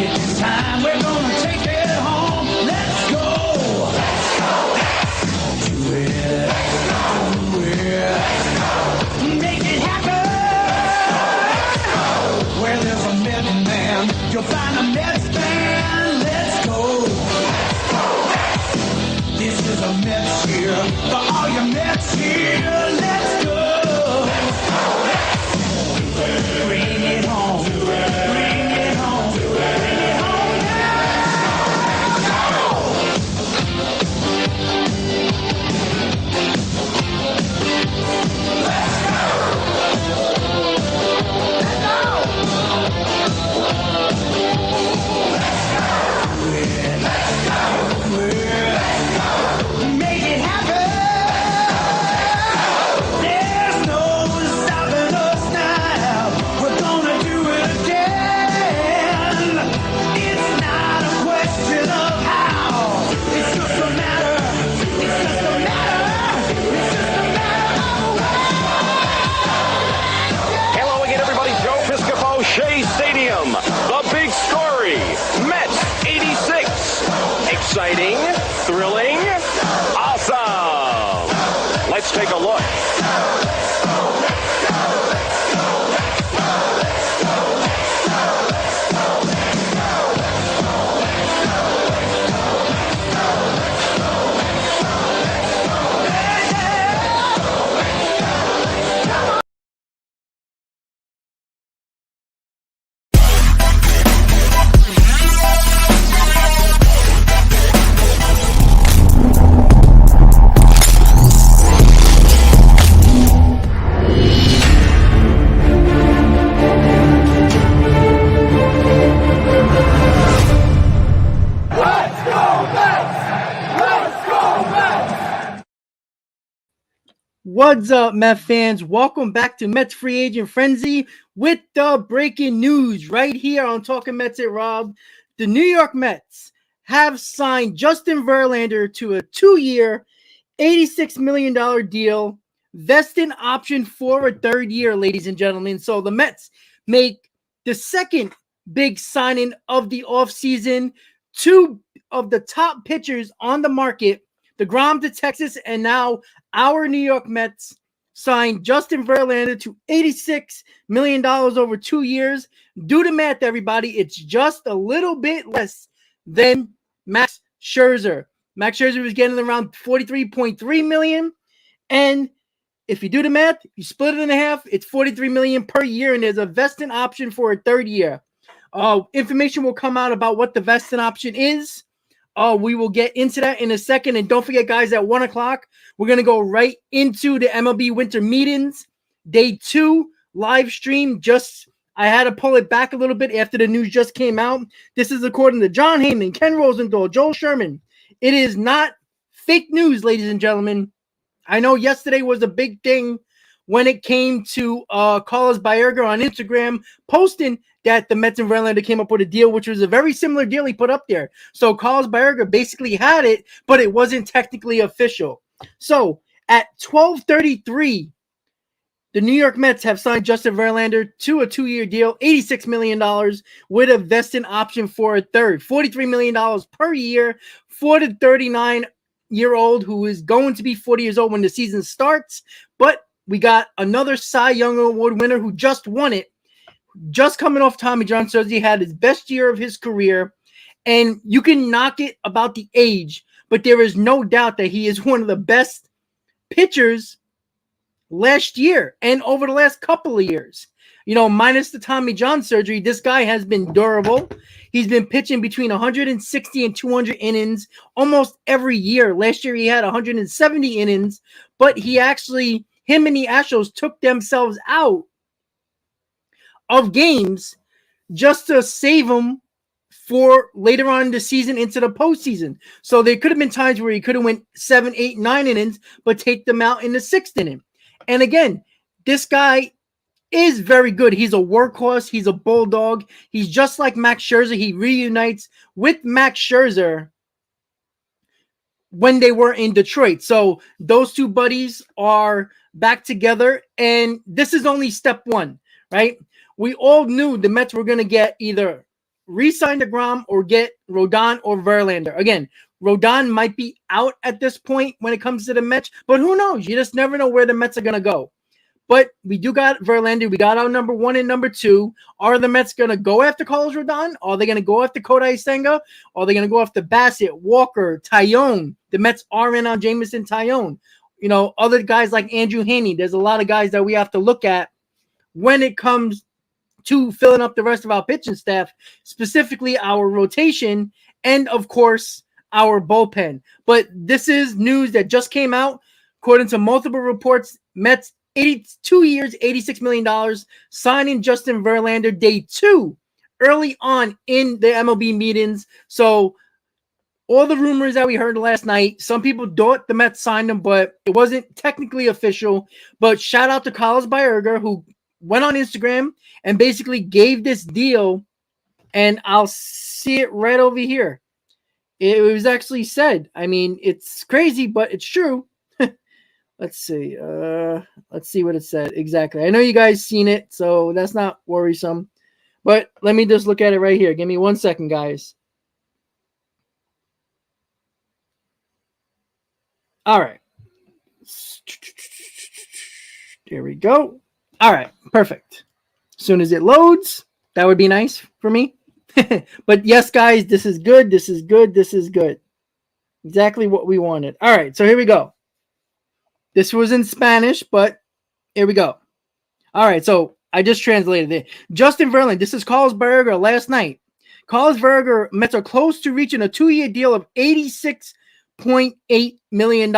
it this time. We're gonna take it home. Let's go. Let's go. Do it. Do it. Make it happen. Where there's a Mets man, you'll find a Mets fan. Let's go. This is a Mets year for all your Mets here. Let's go. Bring it home. Bring it home. Bring it home Make it happen. There's no stopping us now. We're gonna do it again. It's not a question of how. It's just a matter. It's just a matter. It's just a matter of when. Hello again, everybody. Joe Piscopo, Shea Stadium. The big story. Mets 86. Exciting, thrilling, awesome. Let's take a look. What's up, Met fans? Welcome back to Mets Free Agent Frenzy with the breaking news right here on Talking Mets at Rob. The New York Mets have signed Justin Verlander to a 2-year, $86 million deal, vesting option for a 3rd year, ladies and gentlemen. So the Mets make the second big signing of the offseason. 2 of the top pitchers on the market, Degrom to Texas, and now our New York Mets signed Justin Verlander to $86 million over 2 years. Do the math, everybody. It's just a little bit less than Max Scherzer. Max Scherzer was getting around $43.3 million. And if you do the math, you split it in half, it's $43 million per year, and there's a vesting option for a 3rd year. Information will come out about what the vesting option is. We will get into that in a second. And don't forget, guys, at 1 o'clock, we're going to go right into the MLB Winter Meetings. Day 2 live stream. I had to pull it back a little bit after the news just came out. This is according to John Heyman, Ken Rosenthal, Joel Sherman. It is not fake news, ladies and gentlemen. I know yesterday was a big thing when it came to Carlos Baerga on Instagram posting that the Mets and Verlander came up with a deal, which was a very similar deal he put up there. So Carlos Baerga basically had it, but it wasn't technically official. So at 12:33, the New York Mets have signed Justin Verlander to a 2-year deal, $86 million with a vesting option for a 3rd, $43 million per year for the 39-year-old who is going to be 40 years old when the season starts. But we got another Cy Young Award winner who just won it. Just coming off Tommy John Surgery, he had his best year of his career. And you can knock it about the age, but there is no doubt that he is one of the best pitchers last year and over the last couple of years. You know, minus the Tommy John surgery, this guy has been durable. He's been pitching between 160 and 200 innings almost every year. Last year, he had 170 innings, but him and the Astros took themselves out of games just to save him for later on in the season into the postseason. So there could have been times where he could have went 7, 8, 9 innings, but take them out in the 6th inning. And again, this guy is very good. He's a workhorse. He's a bulldog. He's just like Max Scherzer. He reunites with Max Scherzer when they were in Detroit. So those two buddies are back together, and this is only step one, right? We all knew the Mets were going to get either re-sign Degrom or get Rodon or Verlander. Again, Rodon might be out at this point when it comes to the Mets, but who knows? You just never know where the Mets are going to go. But we do got Verlander. We got our number 1 and number 2. Are the Mets going to go after Carlos Rodon? Are they going to go after Kodai Senga? Are they going to go after Bassett, Walker, Tyone? The Mets are in on Jameson Tyone. You know, other guys like Andrew Heaney. There's a lot of guys that we have to look at when it comes to filling up the rest of our pitching staff, specifically our rotation and, of course, our bullpen. But this is news that just came out. According to multiple reports, Mets 82 years, $86 million, signing Justin Verlander day 2 early on in the MLB meetings. So all the rumors that we heard last night, some people thought the Mets signed him, but it wasn't technically official. But shout out to Carlos Baerga, who went on Instagram and basically gave this deal, and I'll see it right over here. It was actually said. I mean, it's crazy, but it's true. Let's see. Let's see what it said exactly. I know you guys seen it, so that's not worrisome. But let me just look at it right here. Give me 1 second, guys. All right. There we go. All right. Perfect. As soon as it loads, that would be nice for me. But yes, guys, this is good. This is good. This is good. Exactly what we wanted. All right. So here we go. This was in Spanish, but here we go. All right. So I just translated it. Justin Verlander. This is Carlos Baerga last night. Carlos Baerga Mets are close to reaching a 2-year deal of $86.8 million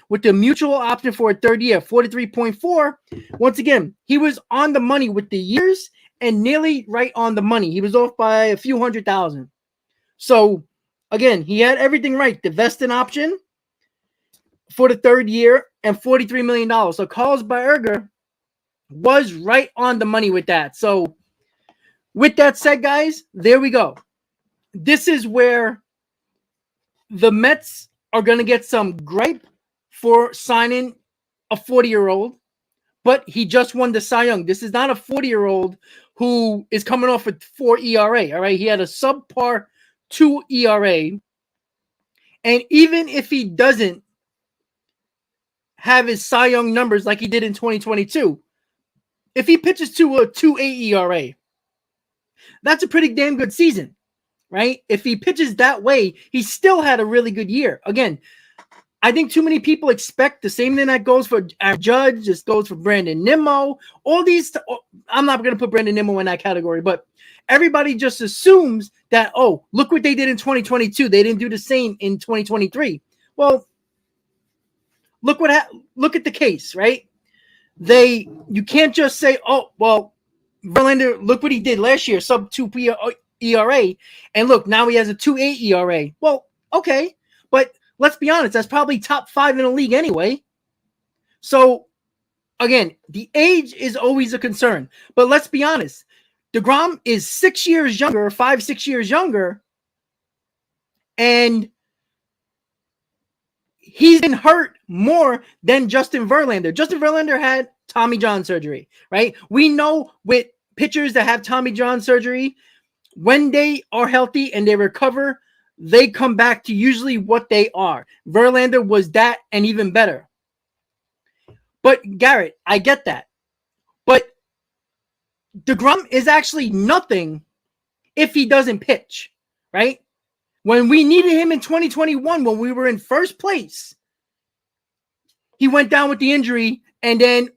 with the mutual option for a third year, 43.4. Once again, he was on the money with the years and nearly right on the money. He was off by a few $100,000. So again, he had everything right. The vesting option for the third year and $43 million. So Carlos Baerga was right on the money with that. So with that said, guys, there we go. This is where the Mets are going to get some gripe for signing a 40-year-old, but he just won the Cy Young. This is not a 40-year-old who is coming off with 4 ERA, all right? He had a subpar 2 ERA, and even if he doesn't have his Cy Young numbers like he did in 2022, if he pitches to a 2.8 ERA, that's a pretty damn good season. Right? If he pitches that way, he still had a really good year. Again, I think too many people expect the same thing that goes for Aaron Judge, just goes for Brandon Nimmo. All these, I'm not going to put Brandon Nimmo in that category, but everybody just assumes that, oh, look what they did in 2022. They didn't do the same in 2023. Well, look at the case, right? You can't just say, oh, well, Verlander, look what he did last year, sub 2 ERA, and look, now he has a 2.8 ERA. Well, okay, but let's be honest, that's probably top 5 in the league anyway. So, again, the age is always a concern, but let's be honest, Degrom is 6 years younger, 5-6 years younger, and he's been hurt more than Justin Verlander. Justin Verlander had Tommy John surgery, right? We know with pitchers that have Tommy John surgery, when they are healthy and they recover, they come back to usually what they are. Verlander was that and even better. But Garrett, I get that. But Degrom is actually nothing if he doesn't pitch, right? When we needed him in 2021, when we were in first place, he went down with the injury and then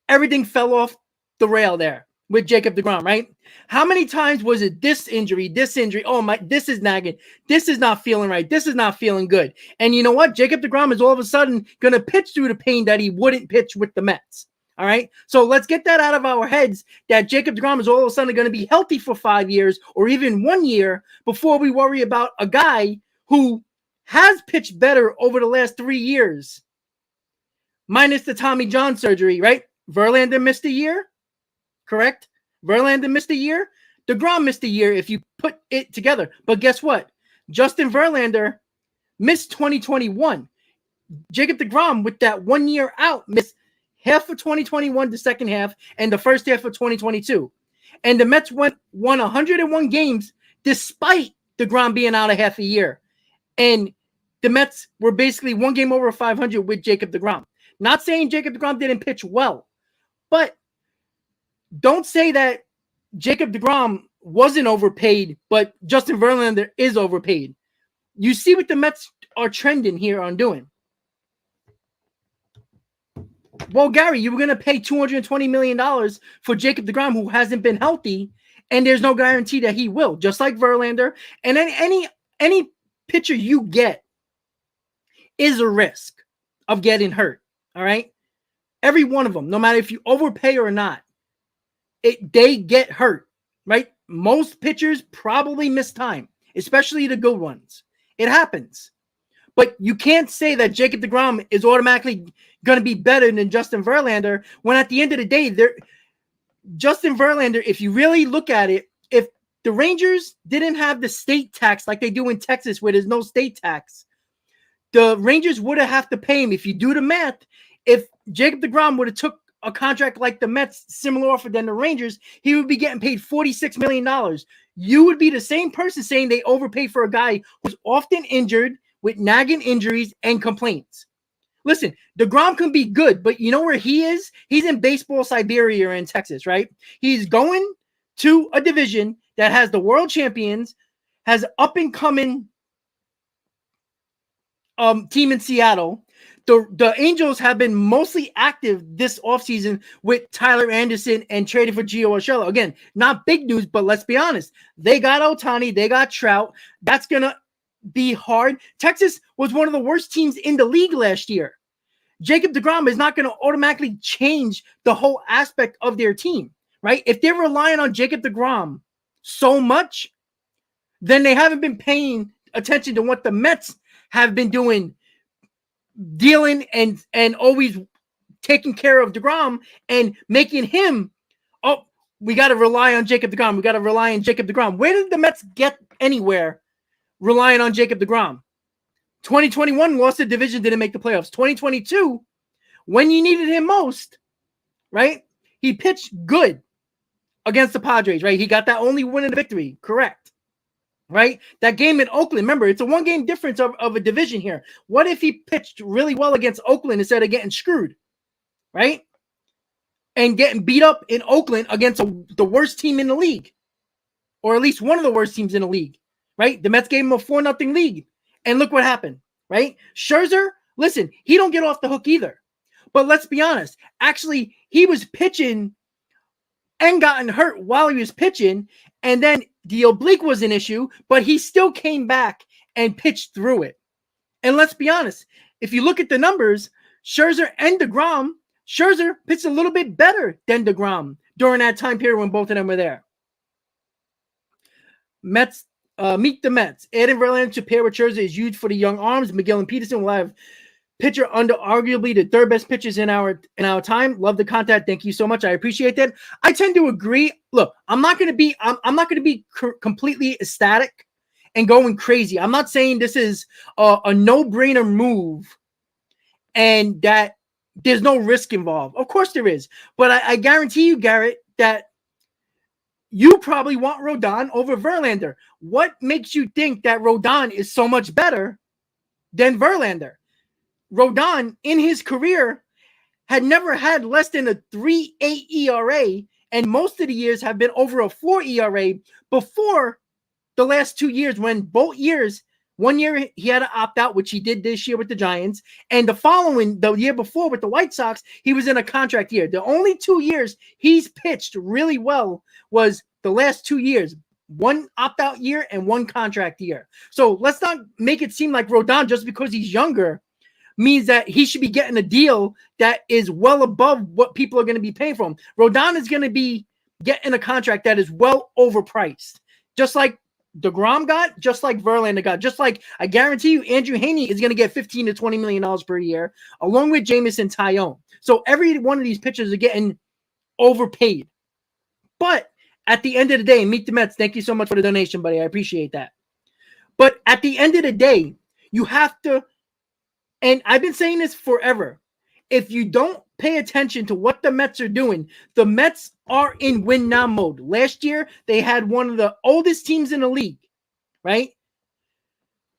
everything fell off the rail there with Jacob Degrom, right? How many times was it this injury? Oh my, this is nagging. This is not feeling right. This is not feeling good. And you know what? Jacob Degrom is all of a sudden going to pitch through the pain that he wouldn't pitch with the Mets. All right. So let's get that out of our heads that Jacob Degrom is all of a sudden going to be healthy for 5 years or even 1 year before we worry about a guy who has pitched better over the last 3 years, minus the Tommy John surgery, right? Verlander missed a year. Correct? Verlander missed a year. Degrom missed a year if you put it together. But guess what? Justin Verlander missed 2021. Jacob Degrom, with that 1 year out, missed half of 2021, the second half, and the first half of 2022. And the Mets won 101 games despite Degrom being out a half a year. And the Mets were basically one game over 500 with Jacob Degrom. Not saying Jacob Degrom didn't pitch well, but don't say that Jacob Degrom wasn't overpaid, but Justin Verlander is overpaid. You see what the Mets are trending here on doing. Well, Gary, you were going to pay $220 million for Jacob Degrom, who hasn't been healthy, and there's no guarantee that he will, just like Verlander. And then any pitcher you get is a risk of getting hurt, all right? Every one of them, no matter if you overpay or not, they get hurt, right? Most pitchers probably miss time, especially the good ones. It happens. But you can't say that Jacob Degrom is automatically going to be better than Justin Verlander when at the end of the day, Justin Verlander, if you really look at it, if the Rangers didn't have the state tax like they do in Texas where there's no state tax, the Rangers would have to pay him. If you do the math, if Jacob Degrom would have took a contract like the Mets, similar offer than the Rangers, he would be getting paid $46 million. You would be the same person saying they overpaid for a guy who's often injured with nagging injuries and complaints. Listen, DeGrom can be good, but you know where he is? He's in baseball Siberia in Texas, right? He's going to a division that has the world champions, has up-and-coming team in Seattle. The Angels have been mostly active this offseason with Tyler Anderson and traded for Gio Urshela. Again, not big news, but let's be honest. They got Ohtani. They got Trout. That's going to be hard. Texas was one of the worst teams in the league last year. Jacob Degrom is not going to automatically change the whole aspect of their team, right? If they're relying on Jacob Degrom so much, then they haven't been paying attention to what the Mets have been doing, dealing and always taking care of DeGrom and making him, oh, we got to rely on Jacob Degrom. We got to rely on Jacob Degrom. Where did the Mets get anywhere relying on Jacob Degrom? 2021 lost the division, didn't make the playoffs. 2022, when you needed him most, right? He pitched good against the Padres, right? He got that only win in the victory, correct? Right? That game in Oakland, remember, it's a one-game difference of a division here. What if he pitched really well against Oakland instead of getting screwed, right? And getting beat up in Oakland against the worst team in the league, or at least one of the worst teams in the league, right? The Mets gave him a 4-0 lead. And look what happened, right? Scherzer, listen, he don't get off the hook either. But let's be honest. Actually, he was pitching and gotten hurt while he was pitching. And then the oblique was an issue, but he still came back and pitched through it. And let's be honest. If you look at the numbers, Scherzer and Degrom, Scherzer pitched a little bit better than Degrom during that time period when both of them were there. Mets. Meet the Mets. Adding Verlander to pair with Scherzer is huge for the young arms. Miguel and Peterson will have pitcher under arguably the third best pitchers in our time. Love the contact. Thank you so much. I appreciate that. I tend to agree. Look, I'm not going to be completely ecstatic and going crazy. I'm not saying this is a no-brainer move and that there's no risk involved. Of course there is, but I guarantee you, Garrett, that you probably want Rodon over Verlander. What makes you think that Rodon is so much better than Verlander? Rodon, in his career, had never had less than a 3.8 ERA, and most of the years have been over a 4 ERA before the last 2 years, when both years, 1 year he had to opt out, which he did this year with the Giants, and the year before with the White Sox, he was in a contract year. The only 2 years he's pitched really well was the last 2 years, one opt-out year and one contract year. So let's not make it seem like Rodon, just because he's younger, means that he should be getting a deal that is well above what people are going to be paying for him. Rodon is going to be getting a contract that is well overpriced, just like DeGrom got, just like Verlander got, just like I guarantee you Andrew Heaney is going to get $15 to $20 million per year, along with Jameson Taillon. So every one of these pitchers are getting overpaid. But at the end of the day, Meet the Mets, thank you so much for the donation, buddy. I appreciate that. But at the end of the day, you have to, and I've been saying this forever, if you don't pay attention to what the Mets are doing. The Mets are in win now mode. Last year, they had one of the oldest teams in the league, right?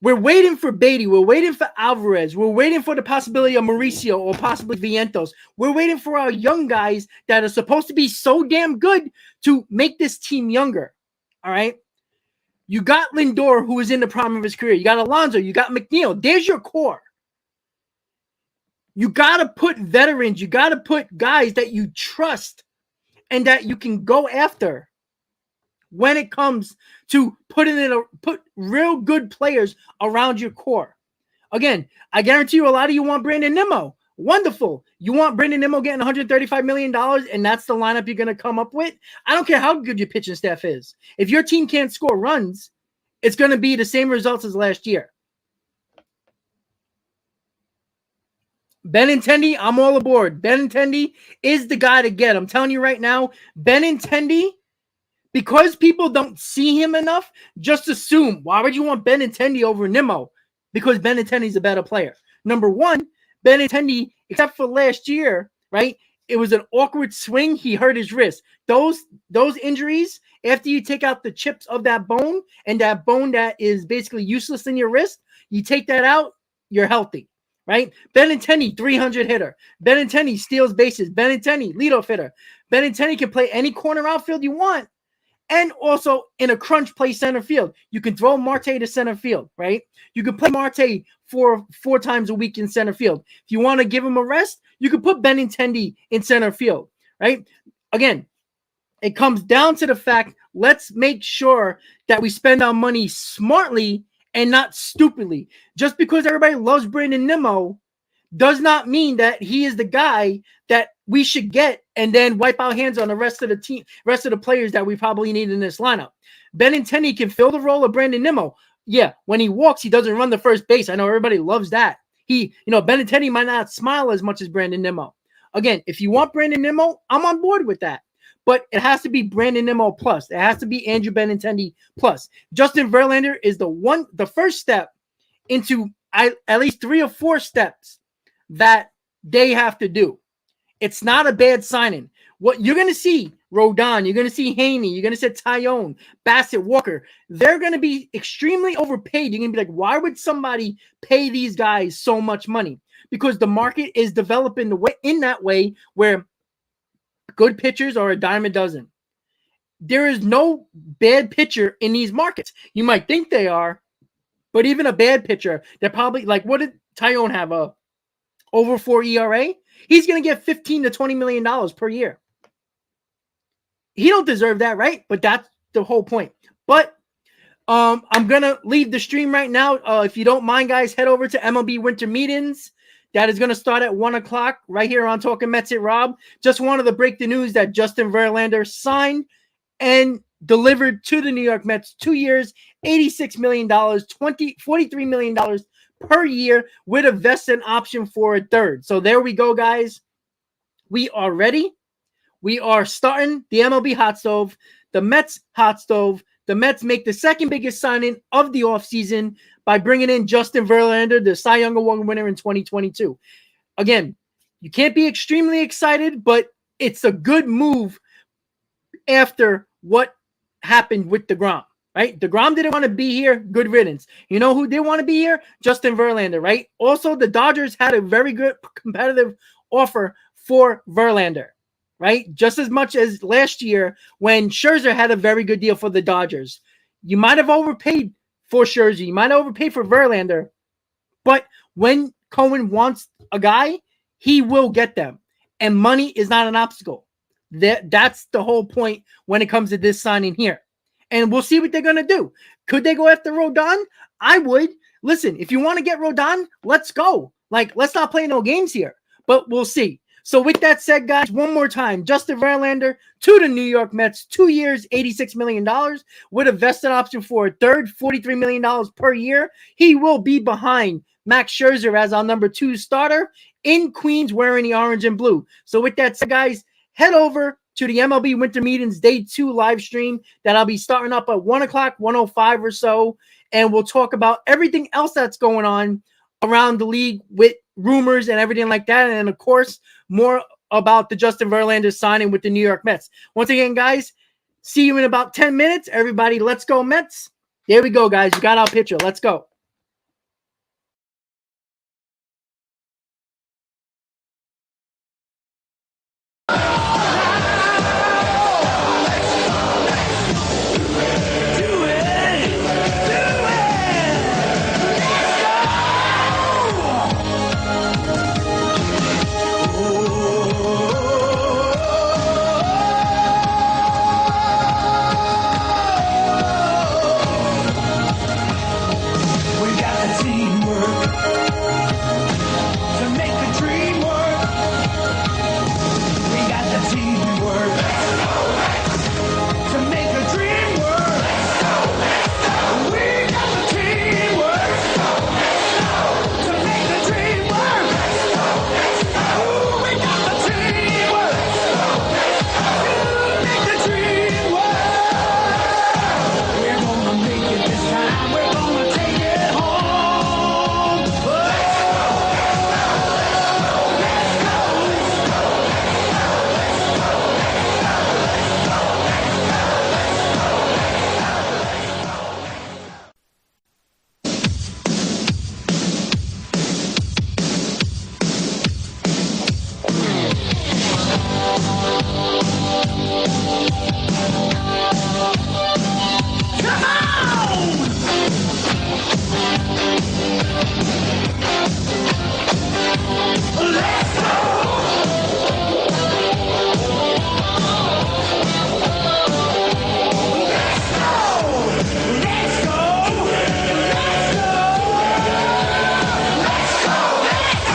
We're waiting for Beatty. We're waiting for Alvarez. We're waiting for the possibility of Mauricio or possibly Vientos. We're waiting for our young guys that are supposed to be so damn good to make this team younger. All right? You got Lindor, who is in the prime of his career. You got Alonso. You got McNeil. There's your core. You got to put veterans. You got to put guys that you trust and that you can go after when it comes to put real good players around your core. Again, I guarantee you a lot of you want Brandon Nimmo. Wonderful. You want Brandon Nimmo getting $135 million, and that's the lineup you're going to come up with? I don't care how good your pitching staff is. If your team can't score runs, it's going to be the same results as last year. Benintendi, I'm all aboard. Benintendi is the guy to get. I'm telling you right now, Benintendi, because people don't see him enough, just assume, why would you want Benintendi over Nimmo? Because Benintendi's a better player. Number one, Benintendi, except for last year, right? It was an awkward swing. He hurt his wrist. Those injuries, after you take out the chips of that bone and that bone that is basically useless in your wrist, you take that out, you're healthy. Right? Benintendi, 300 hitter. Benintendi steals bases. Benintendi, leadoff hitter. Benintendi can play any corner outfield you want. And also in a crunch play center field. You can throw Marte to center field, right? You can play Marte four times a week in center field. If you want to give him a rest, you can put Benintendi in center field, right? Again, it comes down to the fact, let's make sure that we spend our money smartly and not stupidly. Just because everybody loves Brandon Nimmo does not mean that he is the guy that we should get and then wipe our hands on the rest of the team, rest of the players that we probably need in this lineup. Benintendi can fill the role of Brandon Nimmo. Yeah, when he walks, he doesn't run the first base. I know everybody loves that. Benintendi might not smile as much as Brandon Nimmo. Again, if you want Brandon Nimmo, I'm on board with that. But it has to be Brandon Nimmo plus. It has to be Andrew Benintendi plus. Justin Verlander is the first step into at least 3 or 4 steps that they have to do. It's not a bad signing. What you're going to see, Rodon, you're going to see Haney, you're going to see Tyone, Bassett, Walker. They're going to be extremely overpaid. You're going to be like, why would somebody pay these guys so much money? Because the market is developing in that way where good pitchers are a dime a dozen. There is no bad pitcher in these markets. You might think they are, but even a bad pitcher, they're probably like, what did Tyone have? Over 4 ERA? He's going to get $15 to $20 million per year. He don't deserve that, right? But that's the whole point. But I'm going to leave the stream right now. If you don't mind, guys, head over to MLB Winter Meetings. That is going to start at 1 o'clock right here on Talking Mets at Rob. Just wanted to break the news that Justin Verlander signed and delivered to the New York Mets 2 years, $86 million, $43 million per year with a vested option for a third. So there we go, guys. We are ready. We are starting the MLB hot stove, the Mets hot stove. The Mets make the second biggest signing of the offseason by bringing in Justin Verlander, the Cy Young Award winner in 2022. Again, you can't be extremely excited, but it's a good move after what happened with Degrom, right? Degrom didn't want to be here. Good riddance. You know who did want to be here? Justin Verlander, right? Also, the Dodgers had a very good competitive offer for Verlander, right? Just as much as last year when Scherzer had a very good deal for the Dodgers. You might have overpaid for Scherzer. You might have overpaid for Verlander. But when Cohen wants a guy, he will get them. And money is not an obstacle. That's the whole point when it comes to this signing here. And we'll see what they're going to do. Could they go after Rodon? I would. Listen, if you want to get Rodon, let's go. Like, let's not play no games here. But we'll see. So with that said, guys, one more time, Justin Verlander to the New York Mets, 2 years, $86 million with a vested option for a third, $43 million per year. He will be behind Max Scherzer as our number 2 starter in Queens wearing the orange and blue. So with that said, guys, head over to the MLB Winter Meetings Day 2 live stream that I'll be starting up at 1 o'clock, 1:05 or so, and we'll talk about everything else that's going on around the league with rumors and everything like that. And, of course, more about the Justin Verlander signing with the New York Mets. Once again, guys, see you in about 10 minutes. Everybody, let's go Mets. There we go, guys. You got our picture. Let's go.